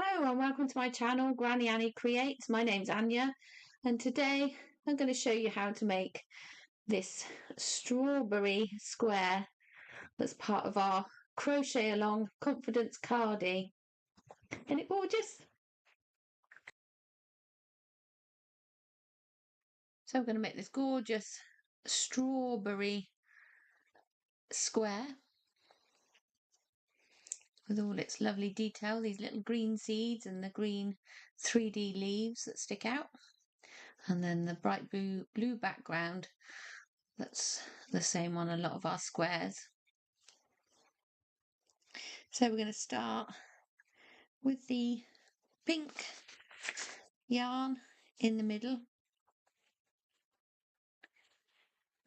Hello and welcome to my channel, Granny Annie Creates. My name's Anya and today I'm going to show you how to make this strawberry square that's part of our crochet along confidence cardi. Isn't it gorgeous? So I'm going to make this gorgeous strawberry square with all its lovely detail, these little green seeds and the green 3D leaves that stick out, and then the bright blue background that's the same on a lot of our squares. So we're going to start with the pink yarn in the middle,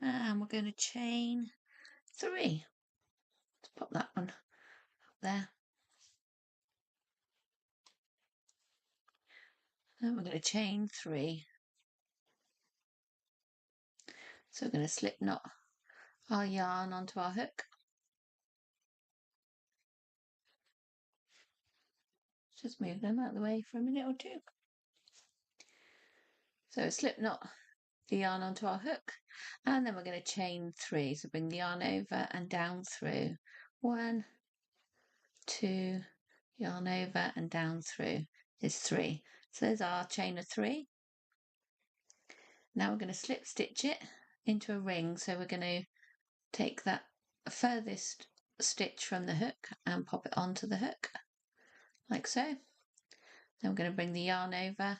and we're going to chain 3. Let's pop that one up there. And we're going to chain 3. So we're going to slip knot our yarn onto our hook. Just move them out of the way for a minute or two. So slip knot the yarn onto our hook, and then we're going to chain 3. So bring the yarn over and down through. 1, 2, yarn over and down through is 3. So there's our chain of 3. Now we're going to slip stitch it into a ring. So we're going to take that furthest stitch from the hook and pop it onto the hook like so. Then we're going to bring the yarn over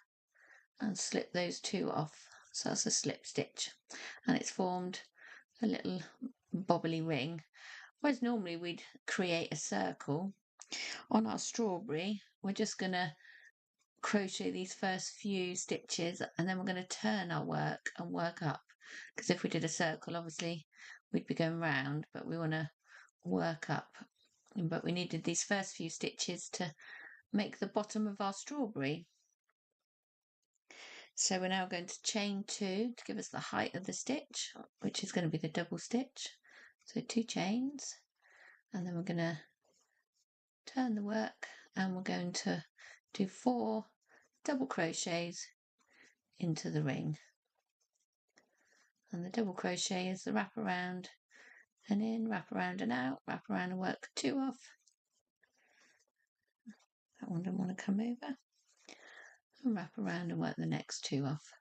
and slip those 2 off. So that's a slip stitch, and it's formed a little bobbly ring. Whereas normally we'd create a circle on our strawberry, we're just going to crochet these first few stitches, and then we're going to turn our work and work up, because if we did a circle obviously we'd be going round, but we want to work up. But we needed these first few stitches to make the bottom of our strawberry. So we're now going to chain 2 to give us the height of the stitch, which is going to be the double stitch. So 2 chains, and then we're going to turn the work, and we're going to do 4 double crochets into the ring. And the double crochet is the wrap around and in, wrap around and out, wrap around and work 2 off. That one didn't want to come over. And wrap around and work the next 2 off.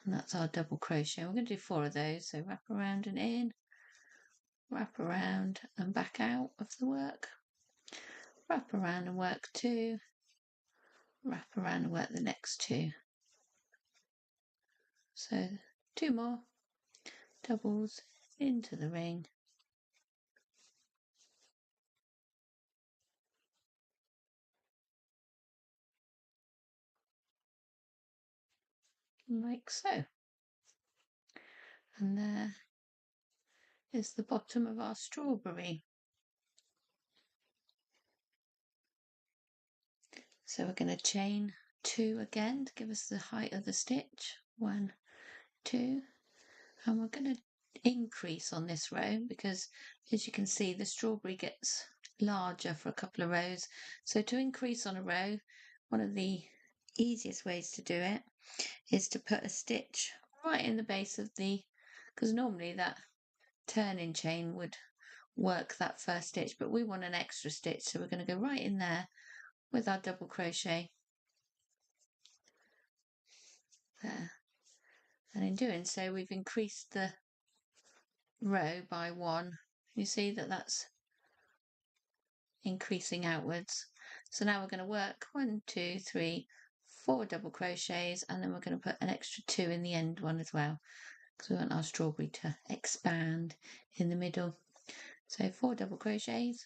And that's our double crochet. We're going to do 4 of those. So wrap around and in, wrap around and back out of the work, wrap around and work 2, wrap around and work the next 2. So 2 more doubles into the ring. Like so. And there is the bottom of our strawberry. So we're going to chain 2 again to give us the height of the stitch. 1, 2, and we're going to increase on this row because, as you can see, the strawberry gets larger for a couple of rows. So to increase on a row, one of the easiest ways to do it is to put a stitch right in the base of the, because normally that turning chain would work that first stitch, but we want an extra stitch, so we're going to go right in there with our double crochet there. And in doing so, we've increased the row by 1. You see that that's increasing outwards. So now we're going to work 1, 2, 3, 4 double crochets, and then we're going to put an extra 2 in the end one as well, because we want our strawberry to expand in the middle. So 4 double crochets,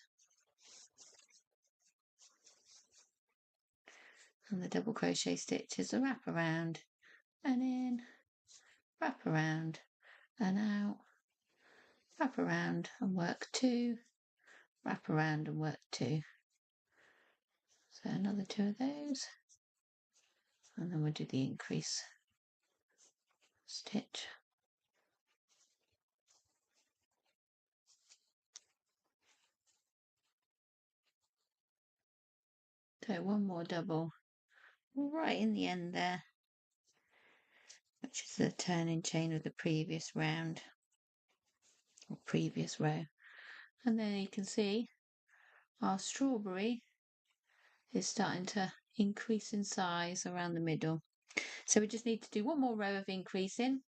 and the double crochet stitch is a wrap around and in, wrap around and out, wrap around and work 2, wrap around and work 2. So another 2 of those, and then we'll do the increase stitch. do one more double right in the end there, which is the turning chain of the previous round or previous row. And then you can see our strawberry is starting to increase in size around the middle. So we just need to do one more row of increasing,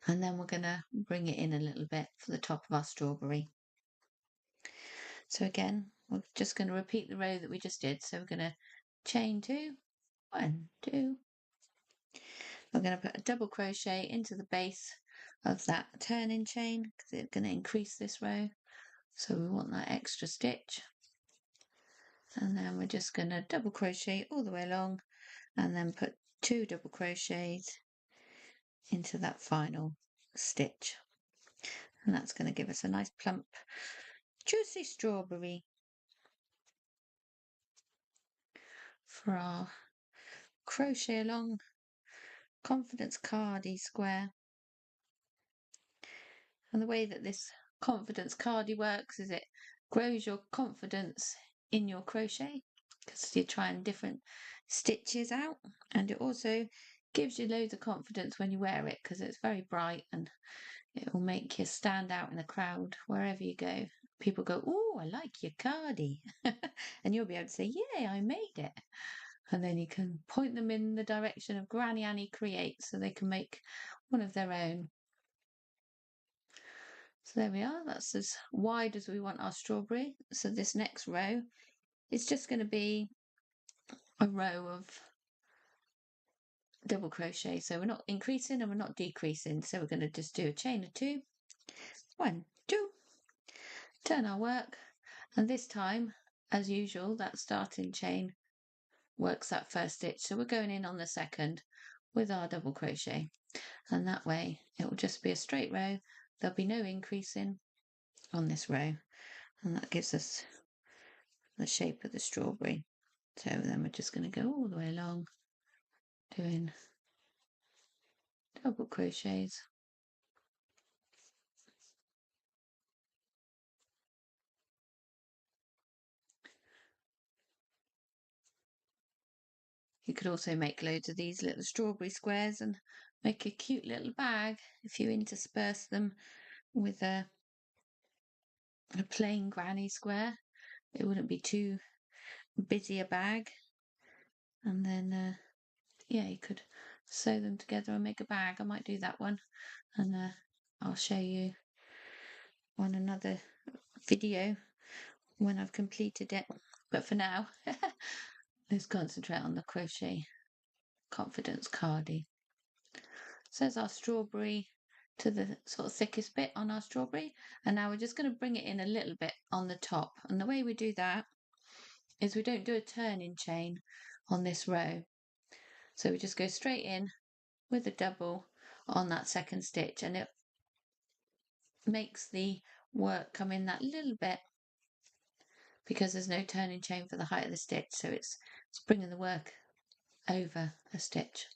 and then we're going to bring it in a little bit for the top of our strawberry. So again, we're just going to repeat the row that we just did. So we're going to chain 2, 1, 2. We're going to put a double crochet into the base of that turning chain because it's going to increase this row. So we want that extra stitch. And then we're just going to double crochet all the way along and then put 2 double crochets into that final stitch. And that's going to give us a nice plump, juicy strawberry for our crochet along confidence Cardi square. And the way that this confidence Cardi works is it grows your confidence in your crochet because you're trying different stitches out, and it also gives you loads of confidence when you wear it because it's very bright and it will make you stand out in a crowd wherever you go. People go, "Oh, I like your Cardi," and you'll be able to say, "Yay, I made it." And then you can point them in the direction of Granny Annie Creates so they can make one of their own. So there we are, that's as wide as we want our strawberry. So this next row is just going to be a row of double crochet. So we're not increasing and we're not decreasing. So we're going to just do a chain of 2, 1, 2, turn our work. And this time, as usual, that starting chain works that first stitch. So we're going in on the second with our double crochet. And that way it will just be a straight row. There'll be no increasing on this row. And that gives us the shape of the strawberry. So then we're just going to go all the way along doing double crochets. You could also make loads of these little strawberry squares and make a cute little bag if you intersperse them with a plain granny square. It wouldn't be too busy a bag. And then, yeah, you could sew them together and make a bag. I might do that one. And I'll show you on another video when I've completed it. But for now, let's concentrate on the crochet confidence Cardi. So there's our strawberry to the sort of thickest bit on our strawberry. And now we're just going to bring it in a little bit on the top. And the way we do that is we don't do a turning chain on this row. So we just go straight in with a double on that second stitch, and it makes the work come in that little bit because there's no turning chain for the height of the stitch. So it's bringing the work over a stitch.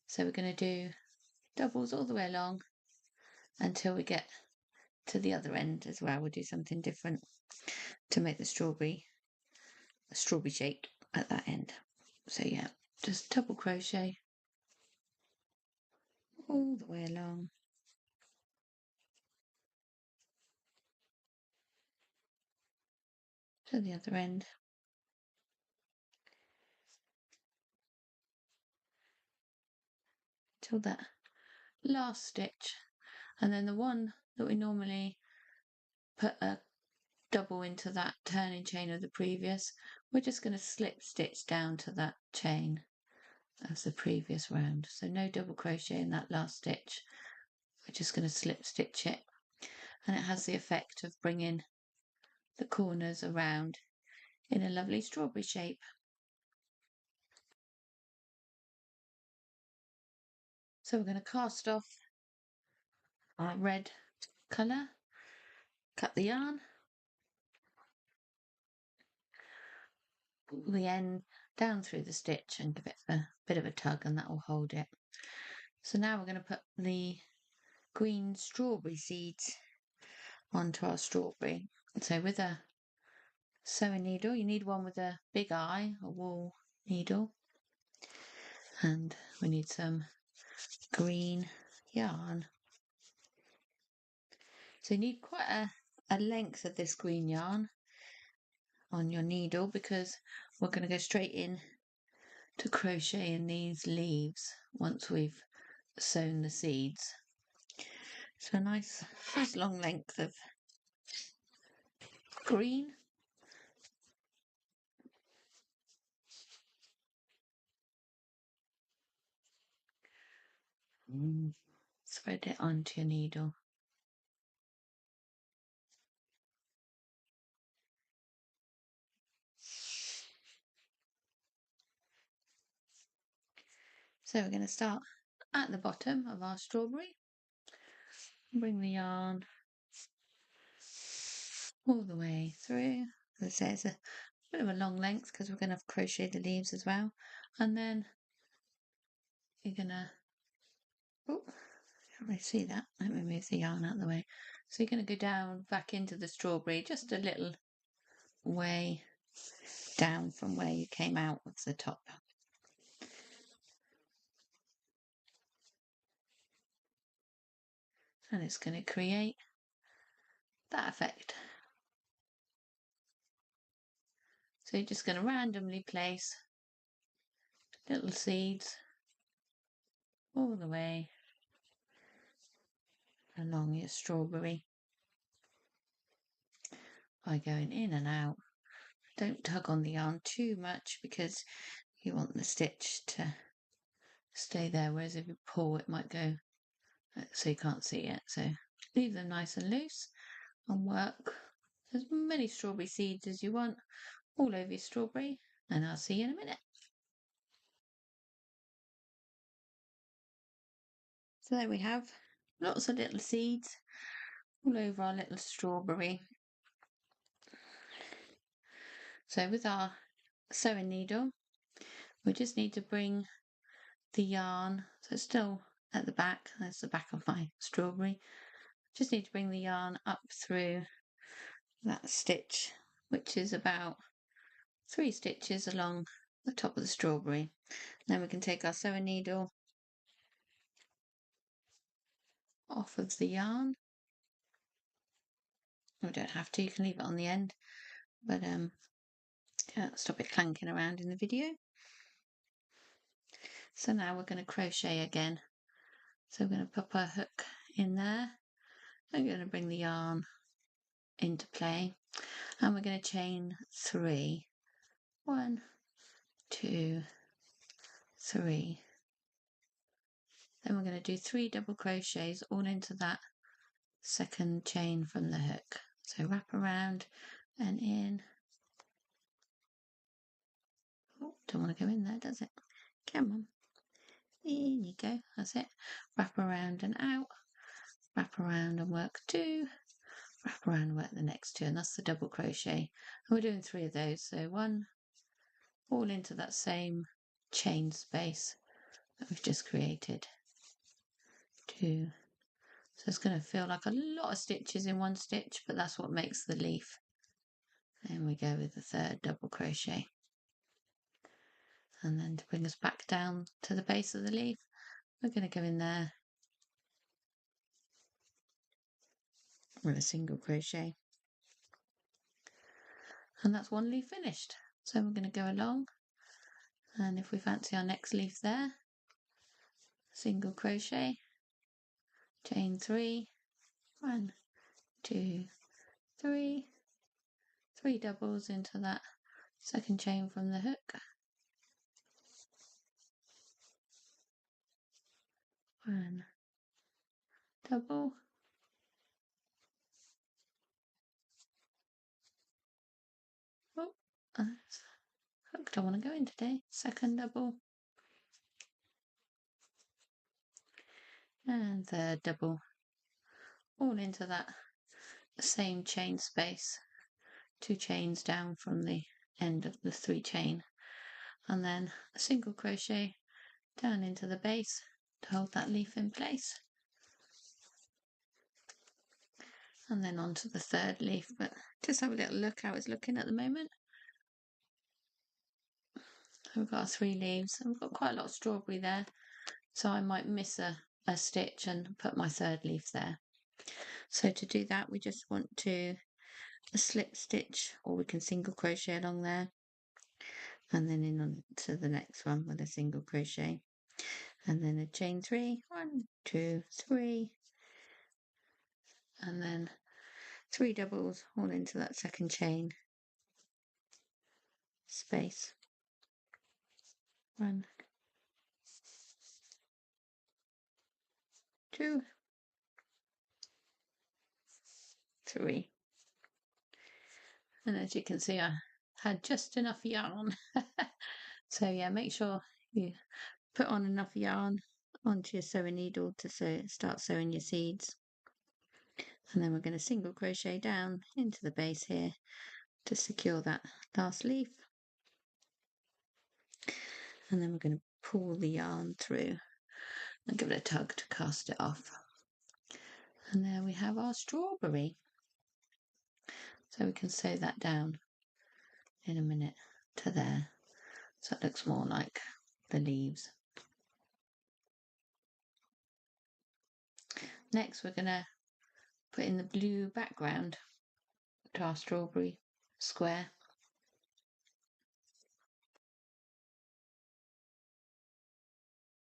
So we're going to do doubles all the way along until we get to the other end as well. We'll do something different to make the strawberry a strawberry shape at that end. So yeah, just double crochet all the way along. To the other end. Till that last stitch. And then the one that we normally put a double into that turning chain of the previous, we're just going to slip stitch down to that chain as the previous round. So no double crochet in that last stitch. We're just going to slip stitch it. And it has the effect of bringing the corners around in a lovely strawberry shape. So we're going to cast off our red colour, cut the yarn, pull the end down through the stitch and give it a bit of a tug, and that will hold it. So now we're going to put the green strawberry seeds onto our strawberry. So with a sewing needle. You need one with a big eye, a wool needle. And we need some green yarn. So you need quite a length of this green yarn on your needle because we're going to go straight in to crochet in these leaves once we've sown the seeds. So a nice long length of green. Thread it onto your needle. So we're going to start at the bottom of our strawberry. Bring the yarn all the way through. As I say, it's a bit of a long length because we're going to crochet the leaves as well. And then you're going to, oh, can't really see that. Let me move the yarn out of the way. So you're going to go down back into the strawberry just a little way down from where you came out of the top. And it's going to create that effect. So you're just going to randomly place little seeds all the way along your strawberry by going in and out. Don't tug on the yarn too much because you want the stitch to stay there, whereas if you pull it might go so you can't see it. So leave them nice and loose and work as many strawberry seeds as you want all over your strawberry, and I'll see you in a minute. So there we have lots of little seeds all over our little strawberry. So with our sewing needle, we just need to bring the yarn, so it's still at the back, that's the back of my strawberry. Just need to bring the yarn up through that stitch, which is about 3 stitches along the top of the strawberry. Then we can take our sewing needle off of the yarn. We don't have to, you can leave it on the end, but stop it clanking around in the video. So now we're going to crochet again. So we're going to pop our hook in there. I'm going to bring the yarn into play, and we're going to chain 3. 1, 2, 3. Then we're going to do 3 double crochets all into that second chain from the hook. So wrap around and in. Oh, don't want to go in there, does it? Come on. In you go. That's it. Wrap around and out. Wrap around and work 2. Wrap around and work the next 2. And that's the double crochet. And we're doing 3 of those. So 1, all into that same chain space that we've just created. 2. So it's going to feel like a lot of stitches in one stitch, but that's what makes the leaf. And we go with the 3rd double crochet. And then to bring us back down to the base of the leaf, we're going to go in there with a single crochet. And that's 1 leaf finished. So we're going to go along, and if we fancy our next leaf there, single crochet, chain 3, 1, 2, 3, 3 doubles into that second chain from the hook. 1 double, oh, hook don't want to go in today, 2nd double, and 3rd double, all into that same chain space, 2 chains down from the end of the 3 chain, and then a single crochet down into the base to hold that leaf in place. and then onto the third leaf, but just have a little look how it's looking at the moment. We've got our 3 leaves, and we've got quite a lot of strawberry there, so I might miss a stitch and put my 3rd leaf there. So to do that, we just want to a slip stitch, or we can single crochet along there, and then in on to the next one with a single crochet, and then a chain 3, 1, 2, 3, and then 3 doubles all into that second chain space. 1, 2, 3. And as you can see, I had just enough yarn. So yeah, make sure you put on enough yarn onto your sewing needle to start sewing your seeds. And then we're going to single crochet down into the base here to secure that last leaf. And then we're going to pull the yarn through and give it a tug to cast it off. And there we have our strawberry. So we can sew that down in a minute to there. So it looks more like the leaves. Next we're going to put in the blue background to our strawberry square.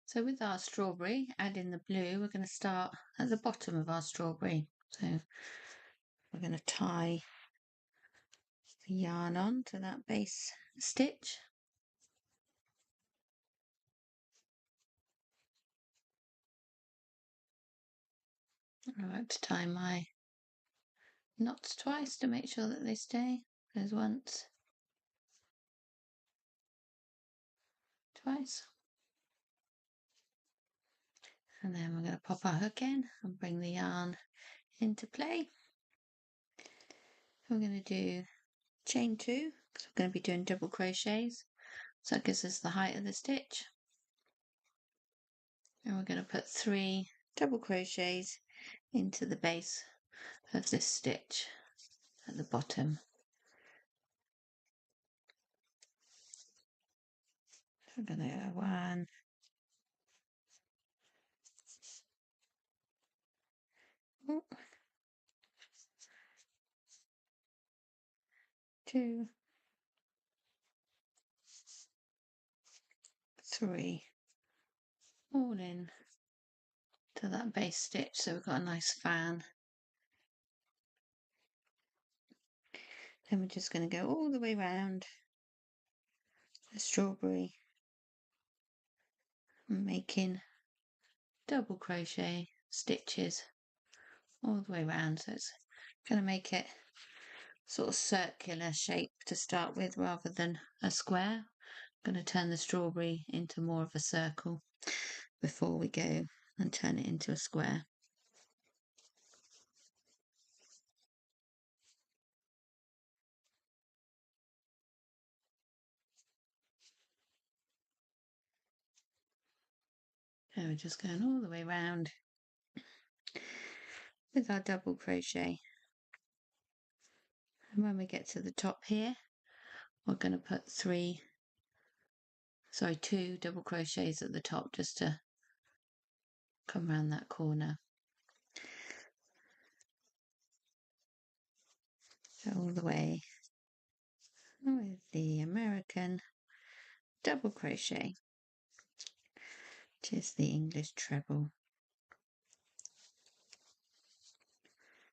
So with our strawberry, add in the blue, we're going to start at the bottom of our strawberry. So we're going to tie the yarn on to that base stitch. I like to tie my knots twice to make sure that they stay. There's once, twice. And then we're going to pop our hook in and bring the yarn into play. We're going to do chain 2 because we're going to be doing double crochets. So that gives us the height of the stitch. And we're going to put 3 double crochets into the base of this stitch at the bottom. So we're going to go 1, 2, 3, all in to that base stitch, so we've got a nice fan. Then we're just going to go all the way around the strawberry, making double crochet stitches all the way around. So it's going to make it sort of circular shape to start with rather than a square. I'm going to turn the strawberry into more of a circle before we go and turn it into a square. So we're just going all the way around with our double crochet. And when we get to the top here, we're going to put 2 double crochets at the top just to come around that corner. So all the way with the American double crochet, which is the English treble.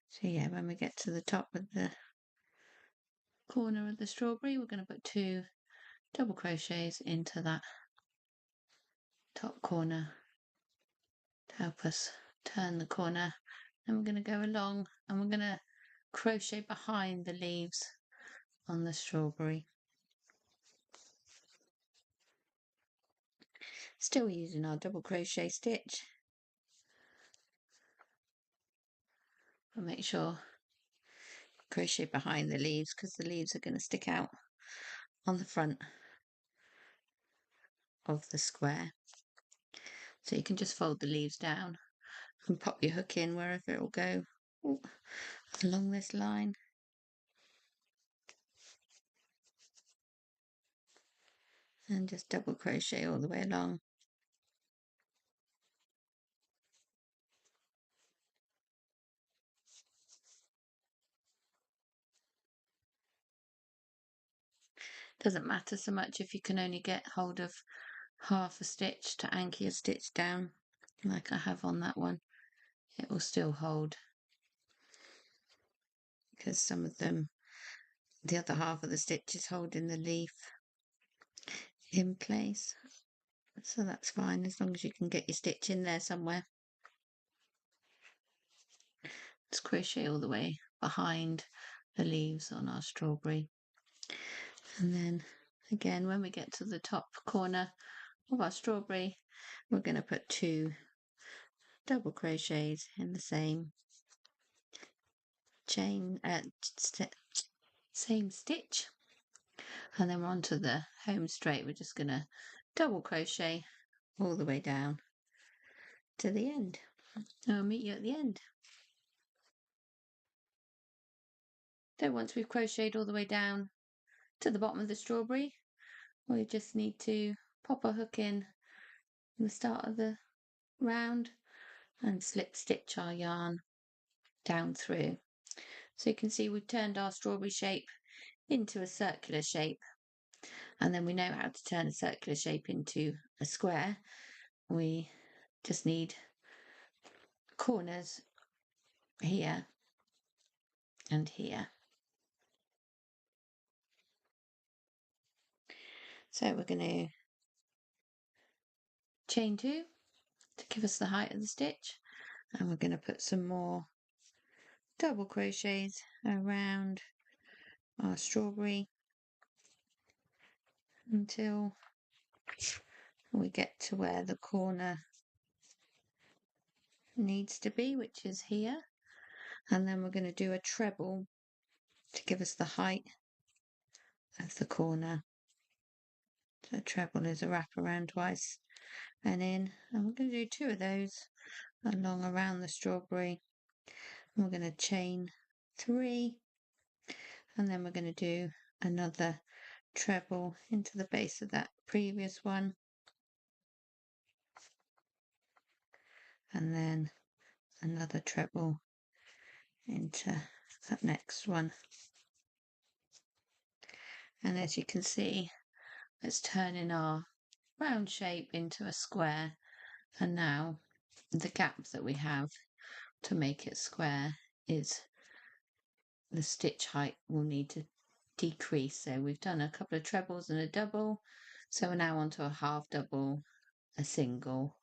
So yeah, when we get to the top of the corner of the strawberry, we're going to put 2 double crochets into that top corner to help us turn the corner. And we're going to go along and we're going to crochet behind the leaves on the strawberry. Still using our double crochet stitch. But make sure crochet behind the leaves because the leaves are going to stick out on the front of the square. So you can just fold the leaves down and pop your hook in wherever it will go. Ooh. along this line, and just double crochet all the way along. Doesn't matter so much if you can only get hold of half a stitch to anchor your stitch down, like I have on that one. It will still hold, because some of them, the other half of the stitch is holding the leaf in place. So that's fine, as long as you can get your stitch in there somewhere. Let's crochet all the way behind the leaves on our strawberry. And then again, when we get to the top corner of our strawberry, we're going to put 2 double crochets in the same chain, same stitch, and then we're on to the home straight. We're just going to double crochet all the way down to the end. I'll meet you at the end. So once we've crocheted all the way down to the bottom of the strawberry, we just need to pop a hook in the start of the round and slip stitch our yarn down through. So you can see we've turned our strawberry shape into a circular shape, and then we know how to turn a circular shape into a square. We just need corners here and here. So we're going to chain 2 to give us the height of the stitch, and we're going to put some more double crochets around our strawberry until we get to where the corner needs to be, which is here. And then we're going to do a treble to give us the height of the corner. So treble is a wrap around twice and in, and we're going to do 2 of those along around the strawberry. And we're going to chain 3, and then we're going to do another treble into the base of that previous one, and then another treble into that next one. And as you can see, it's turning our round shape into a square, and now the gap that we have to make it square is the stitch height will need to decrease. So we've done a couple of trebles and a double, so we're now onto a half double, a single,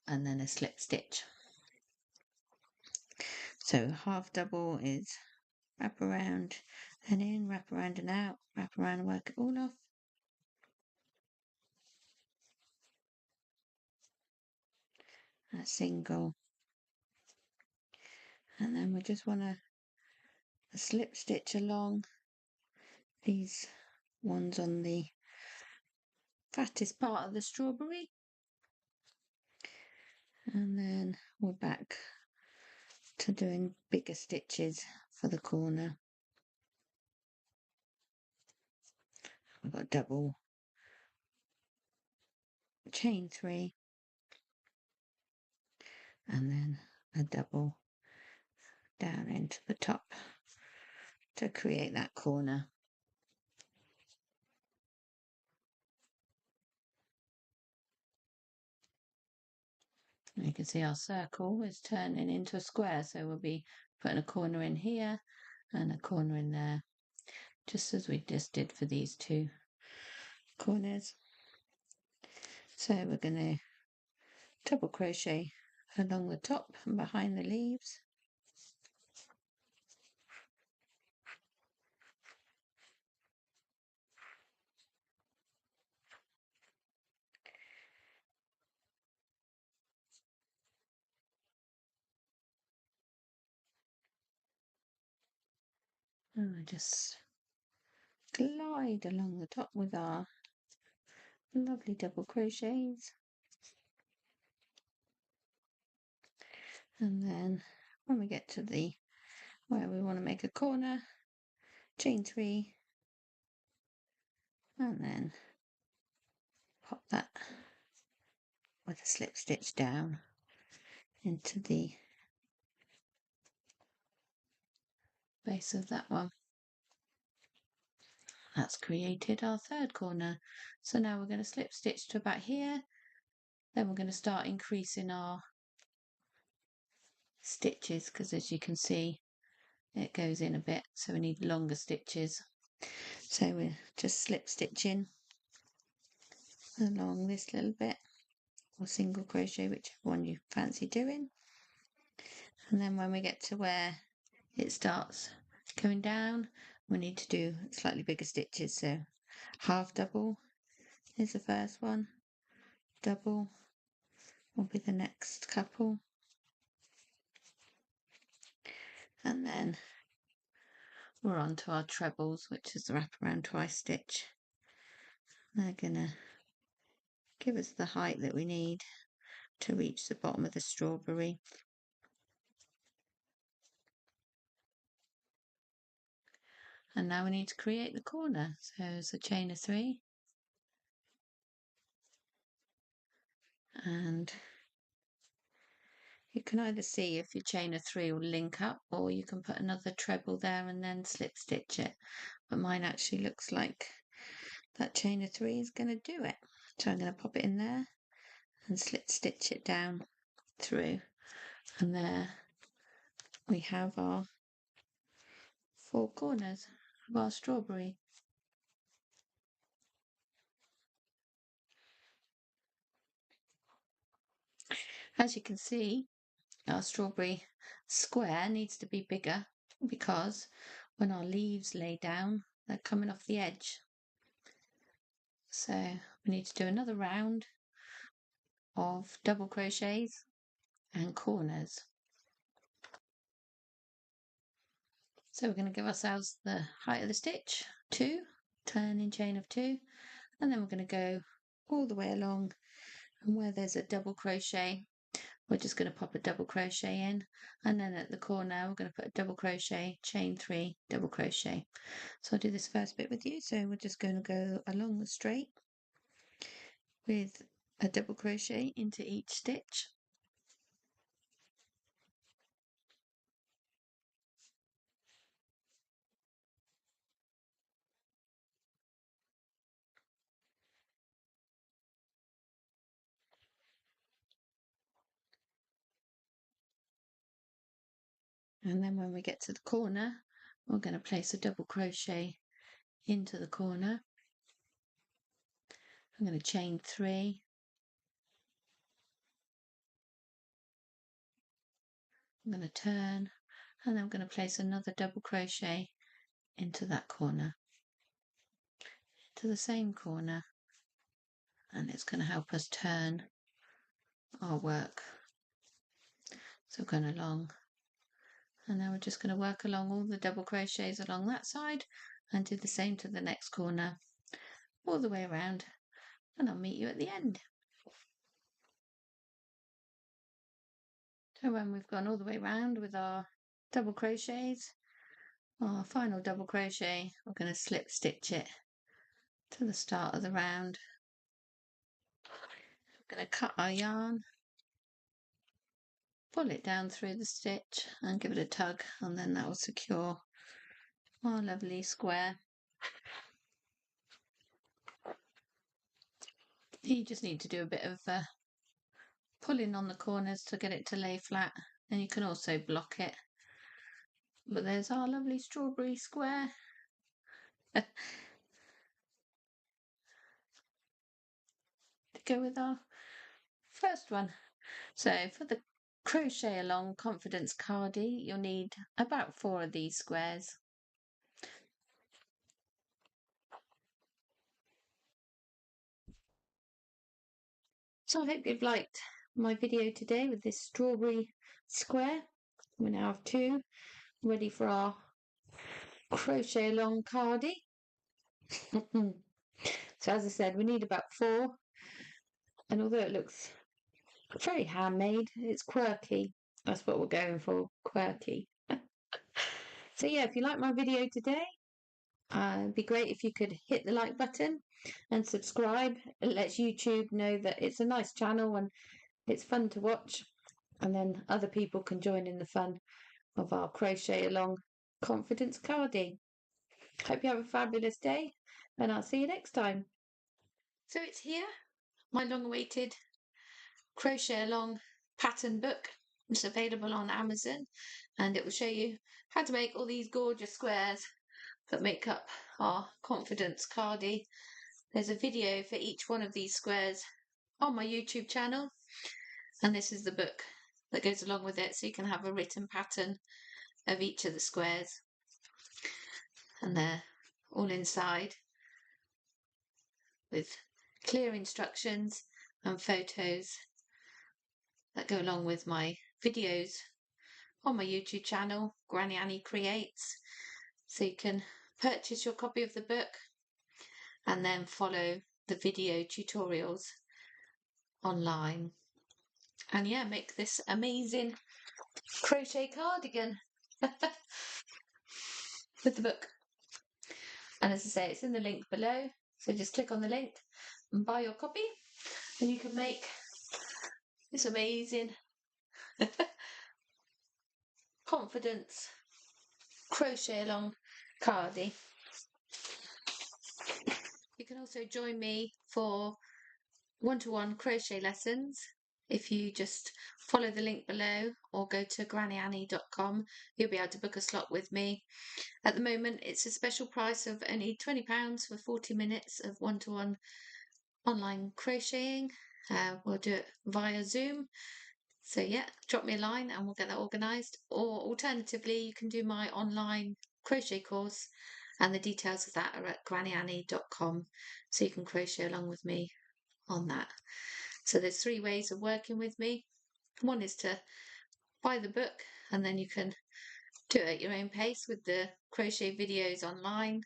and then a slip stitch. So half double is wrap around and in, wrap around and out, wrap around and work it all off. A single, and then we just want to slip stitch along these ones on the fattest part of the strawberry, and then we're back to doing bigger stitches for the corner. We've got double, chain 3, and then a double down into the top to create that corner. And you can see our circle is turning into a square, so we'll be putting a corner in here and a corner in there, just as we just did for these 2 corners. So we're going to double crochet along the top and behind the leaves, and I just glide along the top with our lovely double crochets. And then when we get to the where we want to make a corner, chain 3, and then pop that with a slip stitch down into the base of that one. That's created our third corner. So now we're going to slip stitch to about here, then we're going to start increasing our stitches, because as you can see it goes in a bit, so we need longer stitches. So we're just slip stitching along this little bit, or single crochet, whichever one you fancy doing. And then when we get to where it starts going down, we need to do slightly bigger stitches. So half double is the first one, double will be the next couple, and then we're on to our trebles, which is the wraparound twice stitch. They're gonna give us the height that we need to reach the bottom of the strawberry. And now we need to create the corner. So it's a chain of 3, and you can either see if your chain of 3 will link up, or you can put another treble there and then slip stitch it. But mine actually looks like that chain of 3 is going to do it. So I'm going to pop it in there and slip stitch it down through, and there we have our 4 corners of our strawberry. As you can see, our strawberry square needs to be bigger, because when our leaves lay down, they're coming off the edge. So we need to do another round of double crochets and corners. So we're going to give ourselves the height of the stitch, 2, turning chain of 2, and then we're going to go all the way along, and where there's a double crochet, we're just going to pop a double crochet in, and then at the corner we're going to put a double crochet, chain 3, double crochet. So I'll do this first bit with you. So we're just going to go along the straight with a double crochet into each stitch. And then when we get to the corner, we're going to place a double crochet into the corner. I'm going to chain 3. I'm going to turn, and then I'm going to place another double crochet into that corner, to the same corner, and it's going to help us turn our work. So going along, and now we're just going to work along all the double crochets along that side and do the same to the next corner all the way around, and I'll meet you at the end. So when we've gone all the way around with our double crochets, our final double crochet, we're going to slip stitch it to the start of the round. We're going to cut our yarn, pull it down through the stitch and give it a tug, and then that will secure our lovely square. You just need to do a bit of pulling on the corners to get it to lay flat, and you can also block it. But there's our lovely strawberry square. To go with our first one. So for the crochet along confidence Cardi, you'll need about 4 of these squares. So I hope you've liked my video today with this strawberry square. We now have 2 ready for our crochet along Cardi. So as I said, we need about 4, and although it looks very handmade, it's quirky. That's what we're going for, quirky. So yeah, if you like my video today, it'd be great if you could hit the like button and subscribe. It lets YouTube know that it's a nice channel and it's fun to watch, and then other people can join in the fun of our crochet along confidence Cardi. Hope you have a fabulous day, and I'll see you next time. So it's here, my long-awaited crochet along pattern book. It's available on Amazon, and it will show you how to make all these gorgeous squares that make up our confidence Cardi. There's a video for each one of these squares on my YouTube channel, and this is the book that goes along with it, so you can have a written pattern of each of the squares, and they're all inside with clear instructions and photos that go along with my videos on my YouTube channel, Granny Annie Creates. So you can purchase your copy of the book and then follow the video tutorials online. And yeah, make this amazing crochet cardigan with the book. And as I say, it's in the link below. So just click on the link and buy your copy, and you can make this amazing confidence crochet along cardi. You can also join me for one-to-one crochet lessons if you just follow the link below or go to grannyannie.com. You'll be able to book a slot with me. At the moment, it's a special price of only £20 for 40 minutes of one-to-one online crocheting. We'll do it via Zoom. So yeah, drop me a line and we'll get that organised. Or alternatively, you can do my online crochet course, and the details of that are at grannyannie.com, so you can crochet along with me on that. So there's 3 ways of working with me. One is to buy the book, and then you can do it at your own pace with the crochet videos online.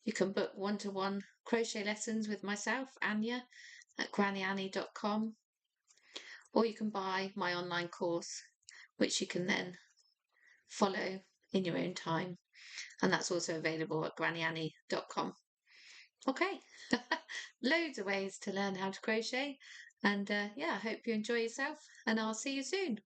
You can book one-to-one crochet lessons with myself, Anya, at grannyannie.com. Or you can buy my online course, which you can then follow in your own time. And that's also available at grannyannie.com. Okay, loads of ways to learn how to crochet. And yeah, I hope you enjoy yourself, and I'll see you soon.